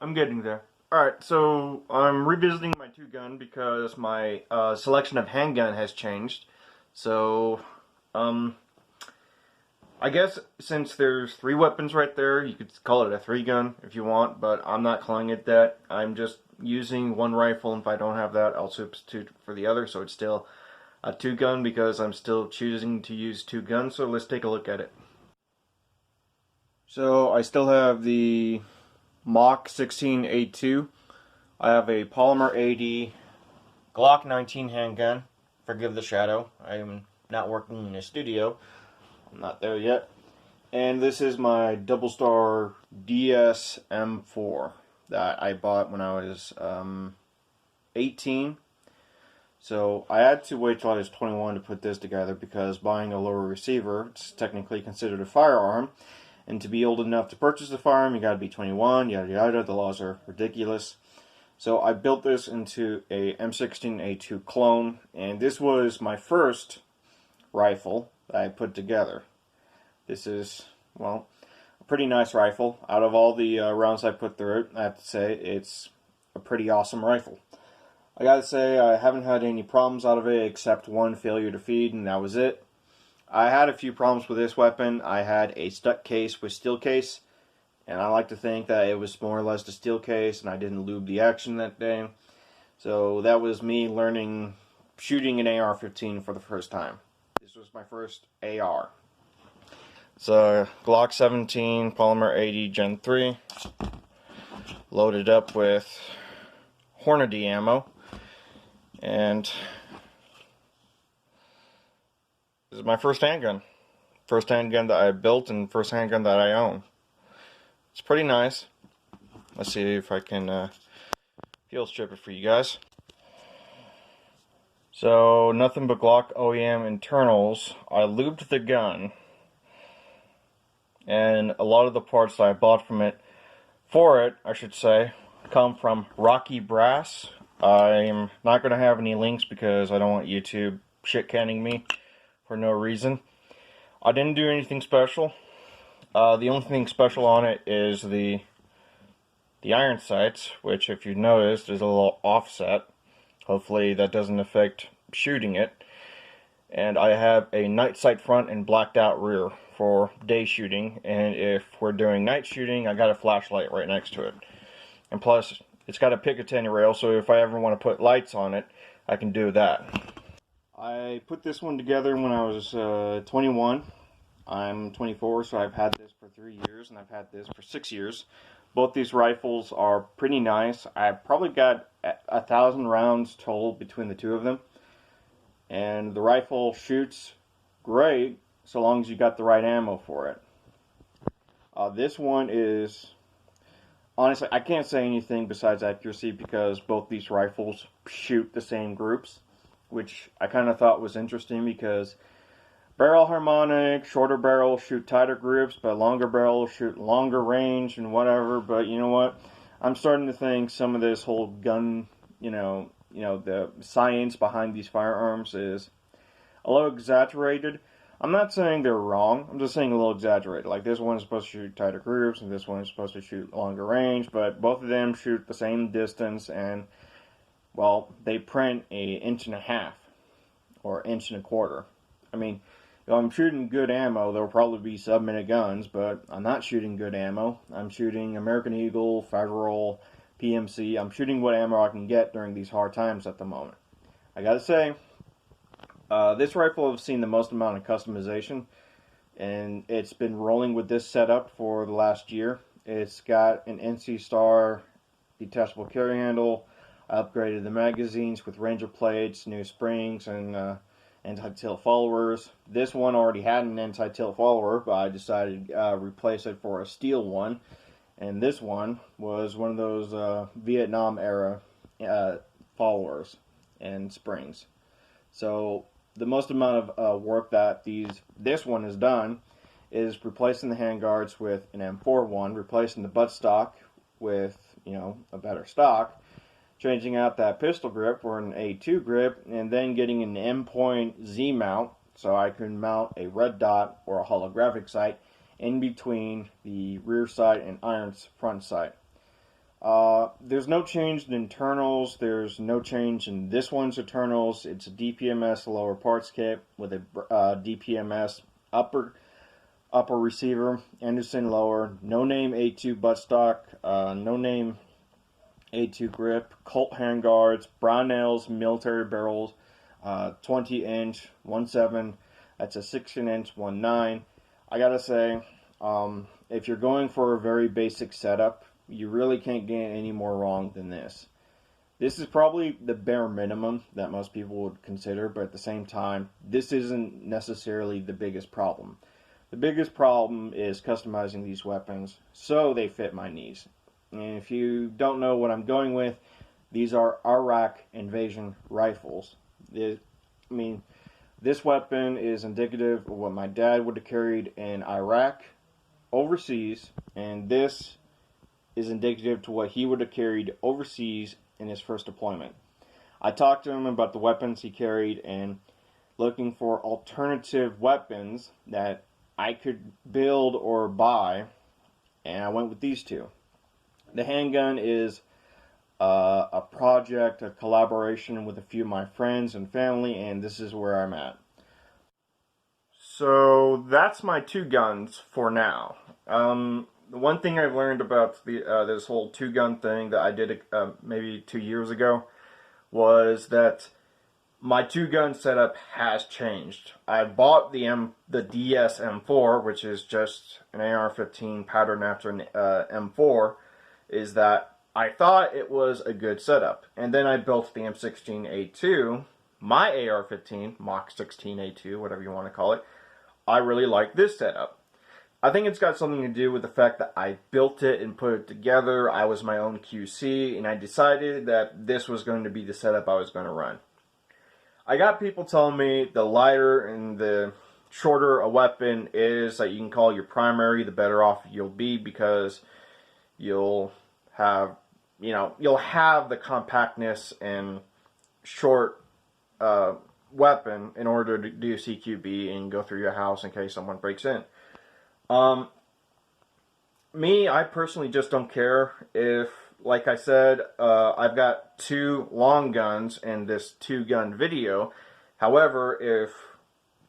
I'm getting there. Alright, so I'm revisiting my two-gun because my selection of handgun has changed. So, um, I guess since there's three weapons right there, you could call it a three-gun if you want, but I'm not calling it that. I'm just using one rifle, and if I don't have that, I'll substitute for the other, so it's still a two-gun because I'm still choosing to use two guns, so let's take a look at it. So, I still have the Mach 16A2. I have a Polymer 80 Glock 19 handgun. Forgive the shadow. I am not working in a studio. I'm not there yet. And this is my Double Star DS M4 that I bought when I was 18. So I had to wait till I was 21 to put this together because buying a lower receiver, it's technically considered a firearm. And to be old enough to purchase a firearm, you gotta be 21, yada yada. The laws are ridiculous. So I built this into a M16A2 clone, and this was my first rifle that I put together. This is, well, a pretty nice rifle. Out of all the rounds I put through it, I have to say it's a pretty awesome rifle. I gotta say I haven't had any problems out of it except one failure to feed, and that was it. I had a few problems with this weapon. I had a stuck case with steel case, and I like to think that it was more or less the steel case, and I didn't lube the action that day. So that was me learning shooting an AR-15 for the first time. This was my first AR. It's a Glock 17 Polymer 80 Gen 3, loaded up with Hornady ammo, and this is my first handgun. First handgun that I built and first handgun that I own. It's pretty nice. Let's see if I can field strip it for you guys. So, nothing but Glock OEM internals. I lubed the gun, and a lot of the parts that I bought from it, I should say, come from Rocky Brass. I'm not going to have any links because I don't want YouTube shit-canning me for no reason. I didn't do anything special. The only thing special on it is the iron sights, which if you noticed is a little offset. Hopefully that doesn't affect shooting it. And I have a night sight front and blacked out rear for day shooting, and if we're doing night shooting, I got a flashlight right next to it. And plus, it's got a Picatinny rail, so if I ever want to put lights on it, I can do that. I put this one together when I was 21. I'm 24, so I've had this for 3 years, and I've had this for 6 years. Both these rifles are pretty nice. I've probably got 1,000 rounds total between the two of them. And the rifle shoots great, so long as you got the right ammo for it. This one is, honestly, I can't say anything besides accuracy because both these rifles shoot the same groups, which I kind of thought was interesting because barrel harmonic, shorter barrels shoot tighter groups, but longer barrels shoot longer range and whatever. But you know what? I'm starting to think some of this whole gun, the science behind these firearms is a little exaggerated. I'm not saying they're wrong. I'm just saying a little exaggerated. Like this one is supposed to shoot tighter groups, and this one is supposed to shoot longer range, but both of them shoot the same distance, and well, they print an inch and a half or inch and a quarter. I mean, if I'm shooting good ammo, there'll probably be sub-minute guns, but I'm not shooting good ammo. I'm shooting American Eagle, Federal, PMC. I'm shooting what ammo I can get during these hard times at the moment. I gotta say, this rifle has seen the most amount of customization, and it's been rolling with this setup for the last year. It's got an NC Star detachable carry handle. I upgraded the magazines with Ranger plates, new springs, and anti-tilt followers. This one already had an anti-tilt follower, but I decided to replace it for a steel one. And this one was one of those Vietnam era followers and springs. So the most amount of work that this one has done is replacing the handguards with an M4 one, replacing the buttstock with a better stock, changing out that pistol grip for an A2 grip, and then getting an M-point Z mount so I can mount a red dot or a holographic sight in between the rear sight and iron front sight. There's no change in internals. There's no change in this one's internals. It's a DPMS lower parts kit with a DPMS upper receiver, Anderson lower, no name A2 buttstock, no name A2 grip, Colt handguards, Brownells military barrels, 20 inch, 1.7. That's a 16 inch, 1.9. I gotta say, if you're going for a very basic setup, you really can't get any more wrong than this. This is probably the bare minimum that most people would consider, but at the same time, this isn't necessarily the biggest problem. The biggest problem is customizing these weapons so they fit my needs. And if you don't know what I'm going with, these are Iraq invasion rifles. This weapon is indicative of what my dad would have carried in Iraq overseas, and this is indicative to what he would have carried overseas in his first deployment. I talked to him about the weapons he carried and looking for alternative weapons that I could build or buy, and I went with these two. The handgun is a project, a collaboration with a few of my friends and family, and this is where I'm at. So that's my two guns for now. The one thing I've learned about this whole two-gun thing that I did maybe 2 years ago was that my two-gun setup has changed. I bought the DS M4, which is just an AR-15 pattern after an M4, is that I thought it was a good setup. And then I built the M16A2, my AR-15, Mach 16A2, whatever you want to call it. I really like this setup. I think it's got something to do with the fact that I built it and put it together. I was my own QC, and I decided that this was going to be the setup I was going to run. I got people telling me the lighter and the shorter a weapon is that you can call your primary, the better off you'll be, because you'll have the compactness and short weapon in order to do CQB and go through your house in case someone breaks in. I personally just don't care if, like I said, I've got two long guns in this two-gun video. However, if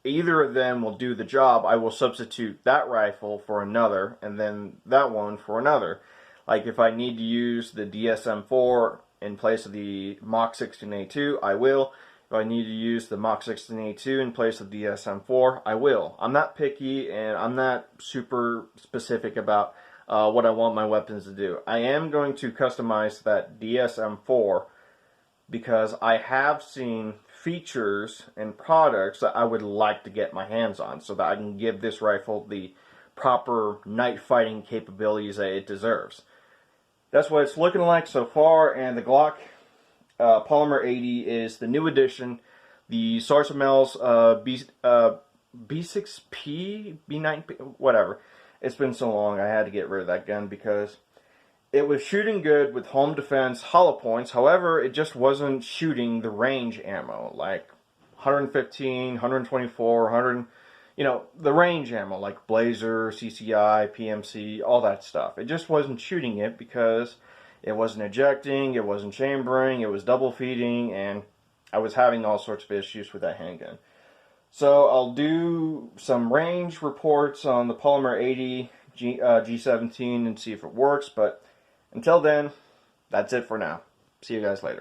either of them will do the job, I will substitute that rifle for another, and then that one for another. Like if I need to use the DSM-4 in place of the Mach 16A2, I will. If I need to use the Mach 16A2 in place of the DSM-4, I will. I'm not picky, and I'm not super specific about what I want my weapons to do. I am going to customize that DSM-4 because I have seen features and products that I would like to get my hands on so that I can give this rifle the proper night fighting capabilities that it deserves. That's what it's looking like so far, and the Glock Polymer 80 is the new addition. The Sarsilmaz B6P, B9P, whatever. It's been so long I had to get rid of that gun because it was shooting good with home defense hollow points. However, it just wasn't shooting the range ammo, like 115, 124, 100, the range ammo, like Blazer, CCI, PMC, all that stuff. It just wasn't shooting it because it wasn't ejecting, it wasn't chambering, it was double feeding, and I was having all sorts of issues with that handgun. So I'll do some range reports on the Polymer 80 G17 and see if it works, but until then, that's it for now. See you guys later.